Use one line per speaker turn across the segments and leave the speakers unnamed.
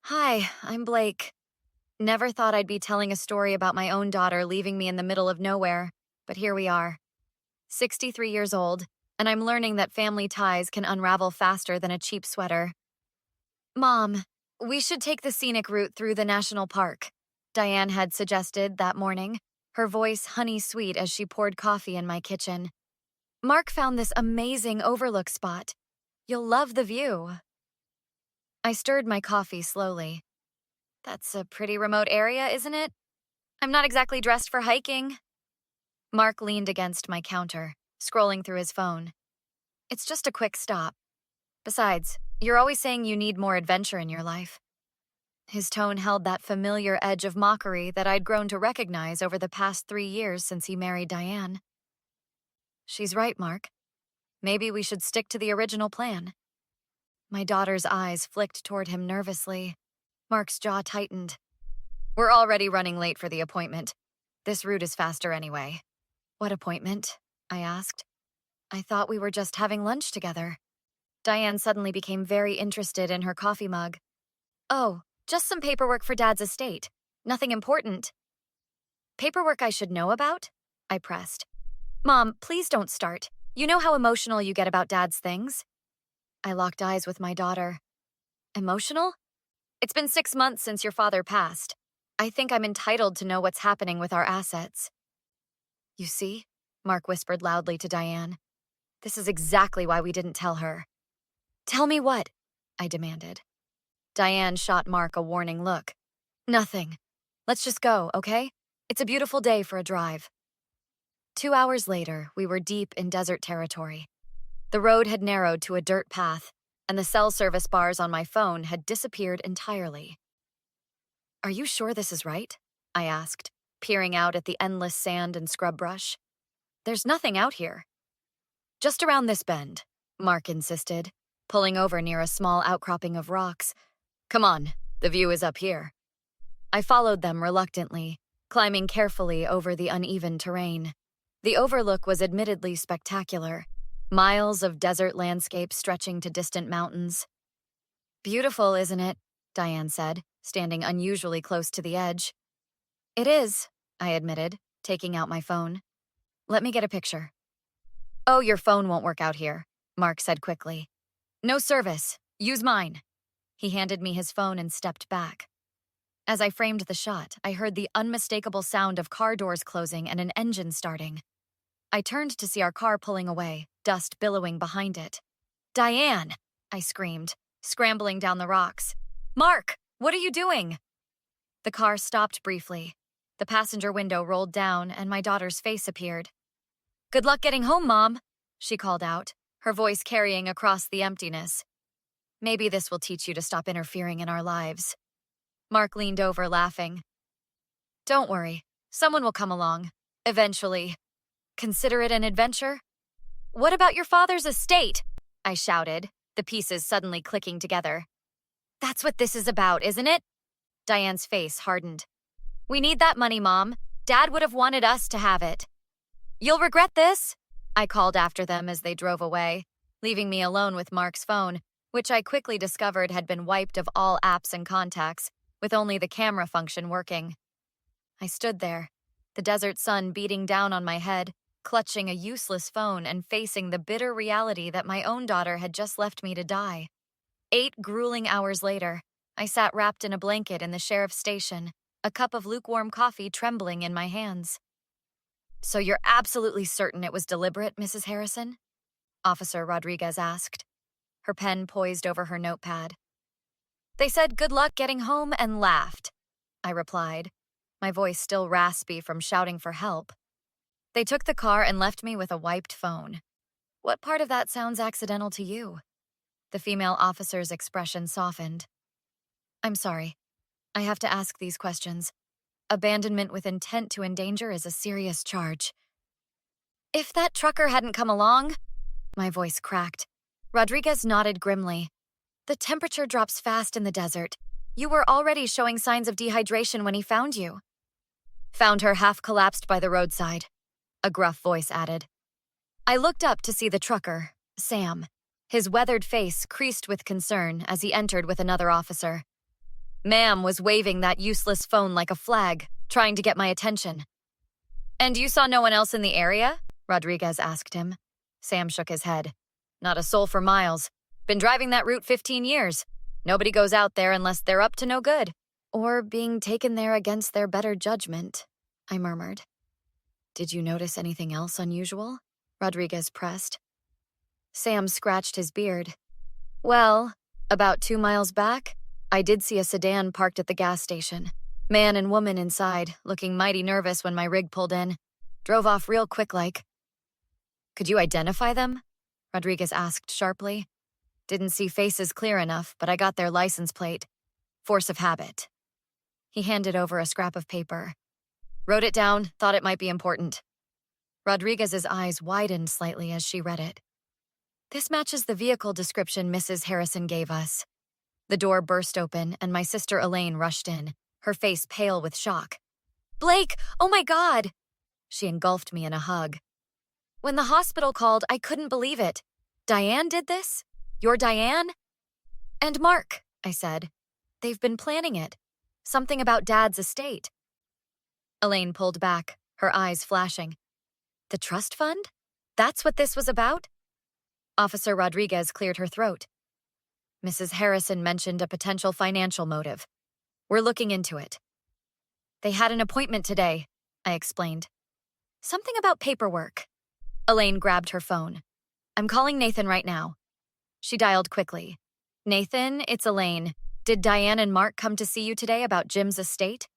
Hi, I'm Blake. Never thought I'd be telling a story about my own daughter leaving me in the middle of nowhere, but here we are. 63 years old, and I'm learning that family ties can unravel faster than a cheap sweater. Mom, we should take the scenic route through the national park, Diane had suggested that morning, her voice honey sweet as she poured coffee in my kitchen. Mark found this amazing overlook spot. You'll love the view. I stirred my coffee slowly. That's a pretty remote area, isn't it? I'm not exactly dressed for hiking. Mark leaned against my counter, scrolling through his phone. It's just a quick stop. Besides, you're always saying you need more adventure in your life. His tone held that familiar edge of mockery that I'd grown to recognize over the past 3 years since he married Diane. She's right, Mark. Maybe we should stick to the original plan. My daughter's eyes flicked toward him nervously. Mark's jaw tightened. We're already running late for the appointment. This route is faster anyway. What appointment? I asked. I thought we were just having lunch together. Diane suddenly became very interested in her coffee mug. Oh, just some paperwork for Dad's estate. Nothing important. Paperwork I should know about? I pressed. Mom, please don't start. You know how emotional you get about Dad's things. I locked eyes with my daughter. Emotional? It's been 6 months since your father passed. I think I'm entitled to know what's happening with our assets. You see? Mark whispered loudly to Diane. This is exactly why we didn't tell her. Tell me what? I demanded. Diane shot Mark a warning look. Nothing. Let's just go, okay? It's a beautiful day for a drive. 2 hours later, we were deep in desert territory. The road had narrowed to a dirt path, and the cell service bars on my phone had disappeared entirely. Are you sure this is right? I asked, peering out at the endless sand and scrub brush. There's nothing out here. Just around this bend, Mark insisted, pulling over near a small outcropping of rocks. Come on, the view is up here. I followed them reluctantly, climbing carefully over the uneven terrain. The overlook was admittedly spectacular, miles of desert landscape stretching to distant mountains. Beautiful, isn't it? Diane said, standing unusually close to the edge. It is, I admitted, taking out my phone. Let me get a picture. Oh, your phone won't work out here, Mark said quickly. No service. Use mine. He handed me his phone and stepped back. As I framed the shot, I heard the unmistakable sound of car doors closing and an engine starting. I turned to see our car pulling away, dust billowing behind it. Diane! I screamed, scrambling down the rocks. Mark! What are you doing? The car stopped briefly. The passenger window rolled down and my daughter's face appeared. Good luck getting home, Mom, she called out, her voice carrying across the emptiness. Maybe this will teach you to stop interfering in our lives. Mark leaned over, laughing. Don't worry, someone will come along, eventually. Consider it an adventure? What about your father's estate? I shouted, the pieces suddenly clicking together. That's what this is about, isn't it? Diane's face hardened. We need that money, Mom. Dad would have wanted us to have it. You'll regret this, I called after them as they drove away, leaving me alone with Mark's phone, which I quickly discovered had been wiped of all apps and contacts, with only the camera function working. I stood there, the desert sun beating down on my head, clutching a useless phone and facing the bitter reality that my own daughter had just left me to die. 8 grueling hours later, I sat wrapped in a blanket in the sheriff's station, a cup of lukewarm coffee trembling in my hands. So you're absolutely certain it was deliberate, Mrs. Harrison? Officer Rodriguez asked, her pen poised over her notepad. They said good luck getting home and laughed, I replied, my voice still raspy from shouting for help. They took the car and left me with a wiped phone. What part of that sounds accidental to you? The female officer's expression softened. I'm sorry. I have to ask these questions. Abandonment with intent to endanger is a serious charge. If that trucker hadn't come along, my voice cracked. Rodriguez nodded grimly. The temperature drops fast in the desert. You were already showing signs of dehydration when he found you. Found her half collapsed by the roadside, a gruff voice added. I looked up to see the trucker, Sam, his weathered face creased with concern as he entered with another officer. Ma'am was waving that useless phone like a flag, trying to get my attention. "And you saw no one else in the area?" Rodriguez asked him. Sam shook his head. "Not a soul for miles. Been driving that route 15 years. Nobody goes out there unless they're up to no good. Or being taken there against their better judgment," I murmured. "Did you notice anything else unusual?" Rodriguez pressed. Sam scratched his beard. "Well, about 2 miles back, I did see a sedan parked at the gas station. Man and woman inside, looking mighty nervous when my rig pulled in. Drove off real quick like." "Could you identify them?" Rodriguez asked sharply. "Didn't see faces clear enough, but I got their license plate. Force of habit." He handed over a scrap of paper. "Wrote it down, thought it might be important." Rodriguez's eyes widened slightly as she read it. "This matches the vehicle description Mrs. Harrison gave us." The door burst open, and my sister Elaine rushed in, her face pale with shock. "Blake, oh my God!" She engulfed me in a hug. "When the hospital called, I couldn't believe it. Diane did this? You're Diane?" "And Mark," I said. "They've been planning it. Something about Dad's estate." Elaine pulled back, her eyes flashing. "The trust fund? That's what this was about?" Officer Rodriguez cleared her throat. "Mrs. Harrison mentioned a potential financial motive. We're looking into it." "They had an appointment today," I explained. "Something about paperwork." Elaine grabbed her phone. "I'm calling Nathan right now." She dialed quickly. "Nathan, it's Elaine. Did Diane and Mark come to see you today about Jim's estate?"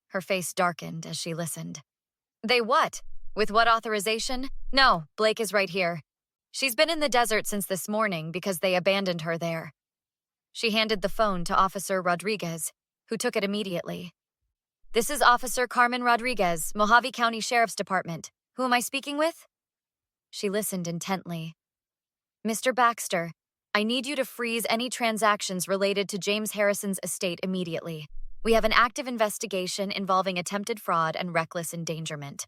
Her face darkened as she listened. "They what? With what authorization? No, Blake is right here. She's been in the desert since this morning because they abandoned her there." She handed the phone to Officer Rodriguez, who took it immediately. "This is Officer Carmen Rodriguez, Mojave County Sheriff's Department. Who am I speaking with?" She listened intently. "Mr. Baxter, I need you to freeze any transactions related to James Harrison's estate immediately. We have an active investigation involving attempted fraud and reckless endangerment."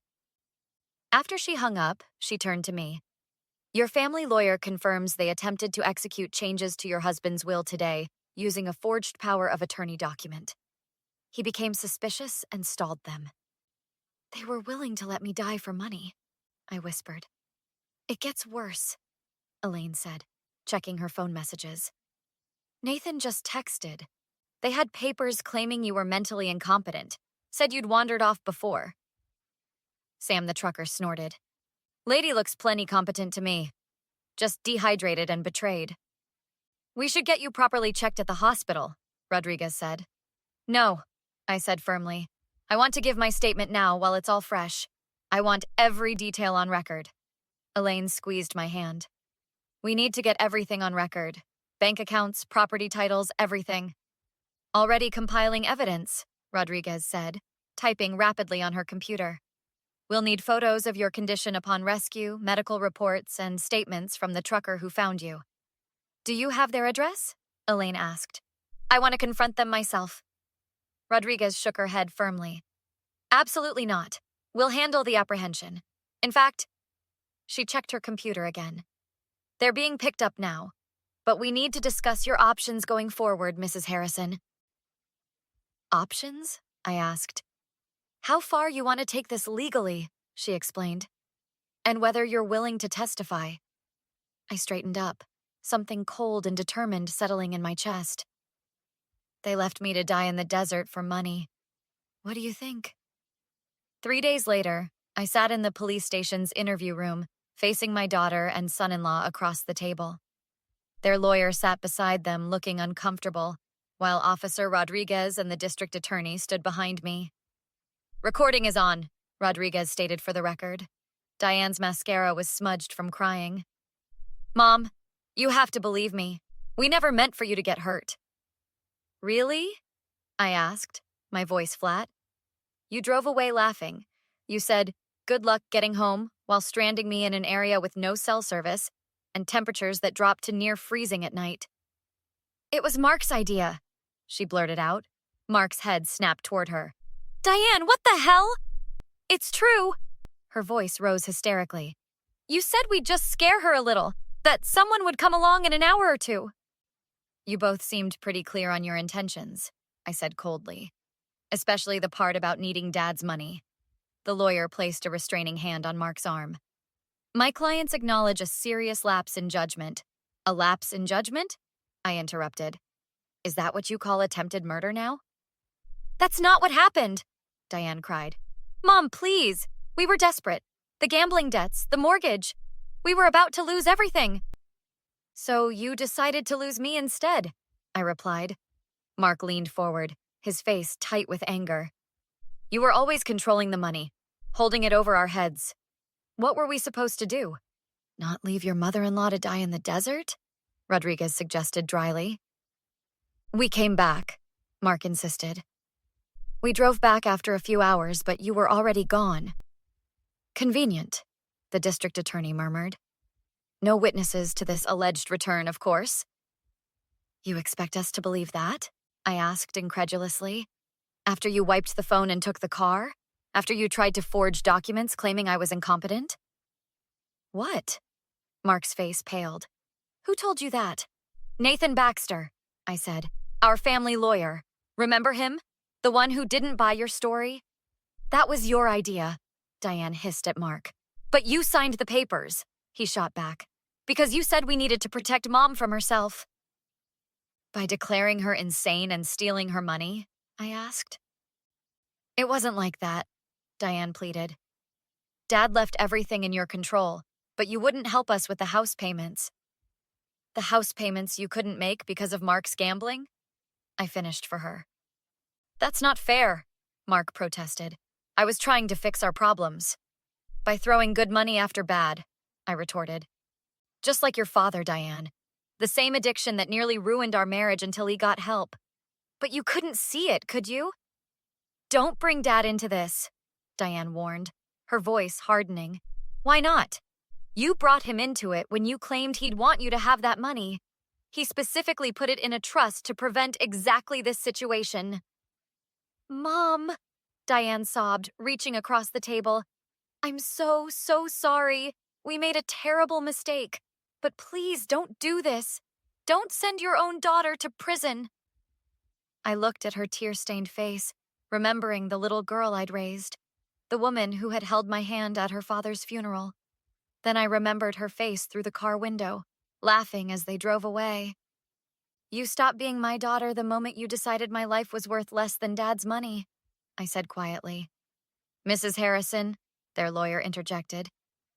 After she hung up, she turned to me. "Your family lawyer confirms they attempted to execute changes to your husband's will today using a forged power of attorney document. He became suspicious and stalled them." "They were willing to let me die for money," I whispered. "It gets worse," Elaine said, checking her phone messages. "Nathan just texted. They had papers claiming you were mentally incompetent, said you'd wandered off before." Sam the trucker snorted. "Lady looks plenty competent to me. Just dehydrated and betrayed." "We should get you properly checked at the hospital," Rodriguez said. "No," I said firmly. "I want to give my statement now while it's all fresh. I want every detail on record." Elaine squeezed my hand. "We need to get everything on record. Bank accounts, property titles, everything." "Already compiling evidence," Rodriguez said, typing rapidly on her computer. "We'll need photos of your condition upon rescue, medical reports, and statements from the trucker who found you." "Do you have their address?" Elaine asked. "I want to confront them myself." Rodriguez shook her head firmly. "Absolutely not. We'll handle the apprehension. In fact," she checked her computer again. "They're being picked up now. But we need to discuss your options going forward, Mrs. Harrison." "Options?" I asked. "How far you want to take this legally," she explained. "And whether you're willing to testify." I straightened up, something cold and determined settling in my chest. "They left me to die in the desert for money. What do you think?" 3 days later, I sat in the police station's interview room, facing my daughter and son-in-law across the table. Their lawyer sat beside them looking uncomfortable, while Officer Rodriguez and the district attorney stood behind me. "Recording is on," Rodriguez stated for the record. Diane's mascara was smudged from crying. "Mom, you have to believe me. We never meant for you to get hurt." "Really?" I asked, my voice flat. "You drove away laughing. You said, 'Good luck getting home,' while stranding me in an area with no cell service and temperatures that dropped to near freezing at night." "It was Mark's idea," she blurted out. Mark's head snapped toward her. "Diane, what the hell?" "It's true." Her voice rose hysterically. "You said we'd just scare her a little, that someone would come along in an hour or two." "You both seemed pretty clear on your intentions," I said coldly, especially the part about needing Dad's money. The lawyer placed a restraining hand on Mark's arm. My clients acknowledge a serious lapse in judgment. A lapse in judgment? I interrupted. Is that what you call attempted murder now? That's not what happened, Diane cried. Mom, please. We were desperate. The gambling debts, the mortgage. We were about to lose everything. So you decided to lose me instead, I replied. Mark leaned forward, his face tight with anger. You were always controlling the money, holding it over our heads. What were we supposed to do? Not leave your mother-in-law to die in the desert? Rodriguez suggested dryly. We came back, Mark insisted. We drove back after a few hours, but you were already gone. Convenient, the district attorney murmured. No witnesses to this alleged return, of course. You expect us to believe that? I asked incredulously. After you wiped the phone and took the car? After you tried to forge documents claiming I was incompetent? What? Mark's face paled. Who told you that? Nathan Baxter, I said. Our family lawyer. Remember him? The one who didn't buy your story? That was your idea, Diane hissed at Mark. But you signed the papers, he shot back. Because you said we needed to protect Mom from herself. By declaring her insane and stealing her money? I asked. It wasn't like that, Diane pleaded. Dad left everything in your control, but you wouldn't help us with the house payments. The house payments you couldn't make because of Mark's gambling? I finished for her. That's not fair, Mark protested. I was trying to fix our problems. By throwing good money after bad, I retorted. Just like your father, Diane. The same addiction that nearly ruined our marriage until he got help. But you couldn't see it, could you? Don't bring Dad into this, Diane warned, her voice hardening. Why not? You brought him into it when you claimed he'd want you to have that money. He specifically put it in a trust to prevent exactly this situation. Mom, Diane sobbed, reaching across the table. I'm so sorry. We made a terrible mistake. But please don't do this. Don't send your own daughter to prison. I looked at her tear-stained face, remembering the little girl I'd raised, the woman who had held my hand at her father's funeral. Then I remembered her face through the car window, laughing as they drove away. You stopped being my daughter the moment you decided my life was worth less than Dad's money, I said quietly. Mrs. Harrison, their lawyer interjected,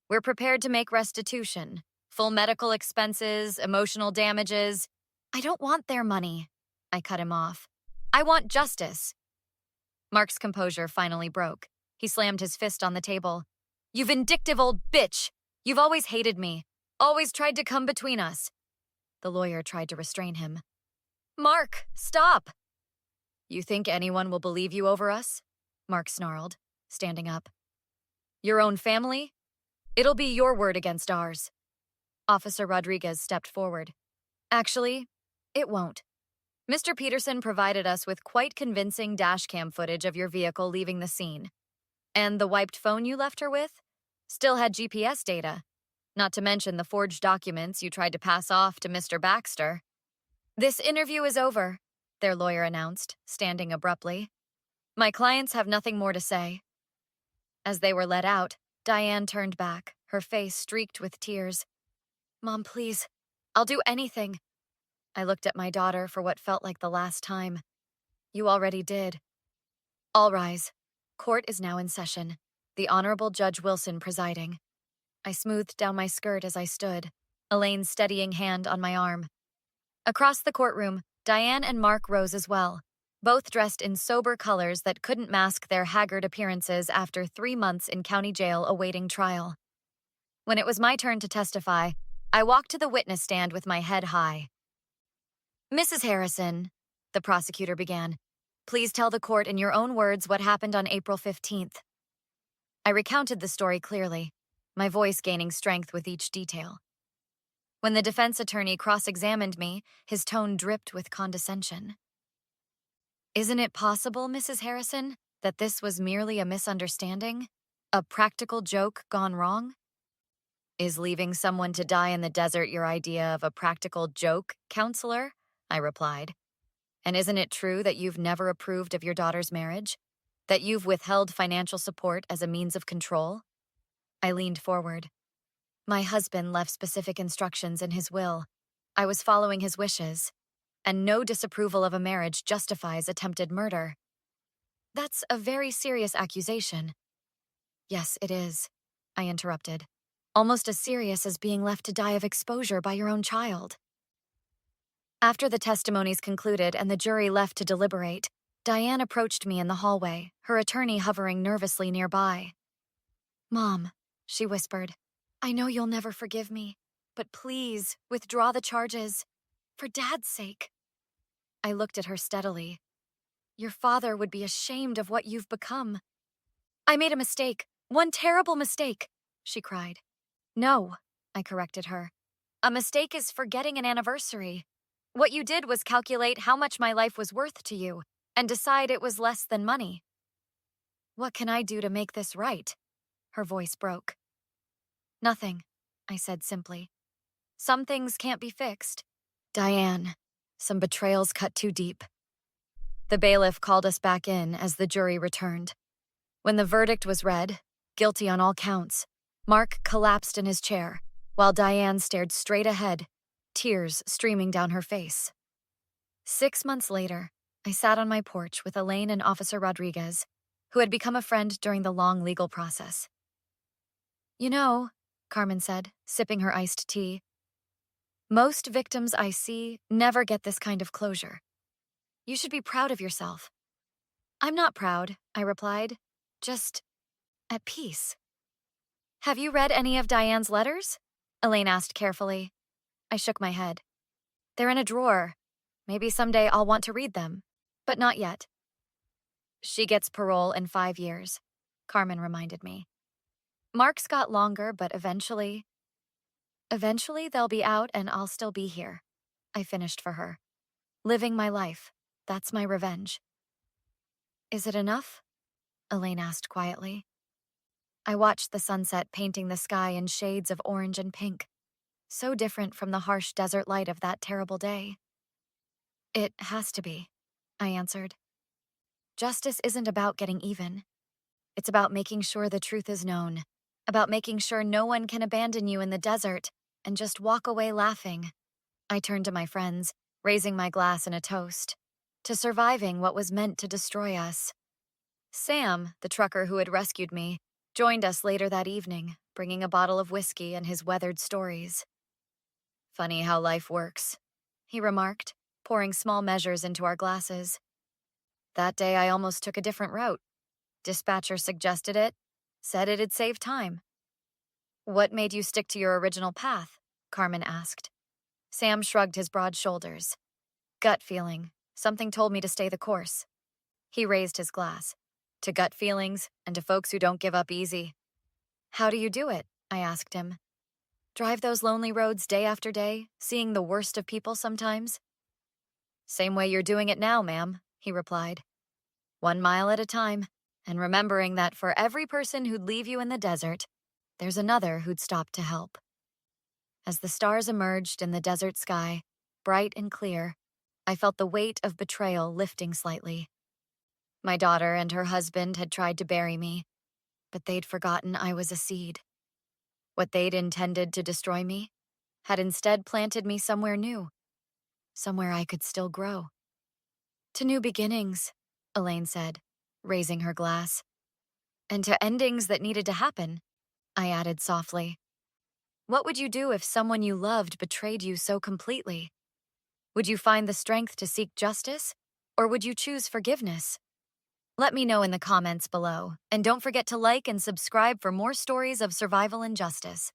we're prepared to make restitution. Full medical expenses, emotional damages. I don't want their money, I cut him off. I want justice. Mark's composure finally broke. He slammed his fist on the table. You vindictive old bitch! You've always hated me. Always tried to come between us. The lawyer tried to restrain him. Mark, stop! You think anyone will believe you over us? Mark snarled, standing up. Your own family? It'll be your word against ours. Officer Rodriguez stepped forward. Actually, it won't. Mr. Peterson provided us with quite convincing dashcam footage of your vehicle leaving the scene. And the wiped phone you left her with still had GPS data, not to mention the forged documents you tried to pass off to Mr. Baxter. This interview is over, their lawyer announced, standing abruptly. My clients have nothing more to say. As they were let out, Diane turned back, her face streaked with tears. Mom, please. I'll do anything. I looked at my daughter for what felt like the last time. You already did. All rise. Court is now in session. The Honorable Judge Wilson presiding. I smoothed down my skirt as I stood, Elaine's steadying hand on my arm. Across the courtroom, Diane and Mark rose as well, both dressed in sober colors that couldn't mask their haggard appearances after 3 months in county jail awaiting trial. When it was my turn to testify, I walked to the witness stand with my head high. Mrs. Harrison, the prosecutor began, please tell the court in your own words what happened on April 15th. I recounted the story clearly, my voice gaining strength with each detail. When the defense attorney cross-examined me, his tone dripped with condescension. Isn't it possible, Mrs. Harrison, that this was merely a misunderstanding? A practical joke gone wrong? Is leaving someone to die in the desert your idea of a practical joke, counselor? I replied. And isn't it true that you've never approved of your daughter's marriage? That you've withheld financial support as a means of control? I leaned forward. My husband left specific instructions in his will. I was following his wishes, and no disapproval of a marriage justifies attempted murder. That's a very serious accusation. Yes, it is, I interrupted. Almost as serious as being left to die of exposure by your own child. After the testimonies concluded and the jury left to deliberate, Diane approached me in the hallway, her attorney hovering nervously nearby. "Mom," she whispered, "I know you'll never forgive me, but please withdraw the charges. For Dad's sake." I looked at her steadily. "Your father would be ashamed of what you've become." "I made a mistake, one terrible mistake," she cried. "No," I corrected her. "A mistake is forgetting an anniversary. What you did was calculate how much my life was worth to you and decide it was less than money." "What can I do to make this right?" Her voice broke. "Nothing," I said simply. "Some things can't be fixed." Diane, some betrayals cut too deep. The bailiff called us back in as the jury returned. When the verdict was read, guilty on all counts, Mark collapsed in his chair, while Diane stared straight ahead, tears streaming down her face. 6 months later, I sat on my porch with Elaine and Officer Rodriguez, who had become a friend during the long legal process. "You know," Carmen said, sipping her iced tea, "most victims I see never get this kind of closure. You should be proud of yourself." "I'm not proud," I replied, "just at peace." "Have you read any of Diane's letters?" Elaine asked carefully. I shook my head. "They're in a drawer. Maybe someday I'll want to read them, but not yet." "She gets parole in 5 years," Carmen reminded me. "Mark's got longer, but eventually they'll be out and I'll still be here," I finished for her. "Living my life. That's my revenge." "Is it enough?" Elaine asked quietly. I watched the sunset painting the sky in shades of orange and pink, so different from the harsh desert light of that terrible day. "It has to be," I answered. "Justice isn't about getting even. It's about making sure the truth is known, about making sure no one can abandon you in the desert and just walk away laughing." I turned to my friends, raising my glass in a toast, to surviving what was meant to destroy us. Sam, the trucker who had rescued me, joined us later that evening, bringing a bottle of whiskey and his weathered stories. "Funny how life works," he remarked, pouring small measures into our glasses. "That day I almost took a different route. Dispatcher suggested it, said it'd save time." "What made you stick to your original path?" Carmen asked. Sam shrugged his broad shoulders. "Gut feeling. Something told me to stay the course." He raised his glass. "To gut feelings and to folks who don't give up easy." "How do you do it?" I asked him. "Drive those lonely roads day after day, seeing the worst of people sometimes?" "Same way you're doing it now, ma'am," he replied. 1 mile at a time, and remembering that for every person who'd leave you in the desert, there's another who'd stop to help." As the stars emerged in the desert sky, bright and clear, I felt the weight of betrayal lifting slightly. My daughter and her husband had tried to bury me, but they'd forgotten I was a seed. What they'd intended to destroy me had instead planted me somewhere new, somewhere I could still grow. "To new beginnings," Elaine said, raising her glass. "And to endings that needed to happen," I added softly. "What would you do if someone you loved betrayed you so completely? Would you find the strength to seek justice, or would you choose forgiveness?" Let me know in the comments below, and don't forget to like and subscribe for more stories of survival and justice.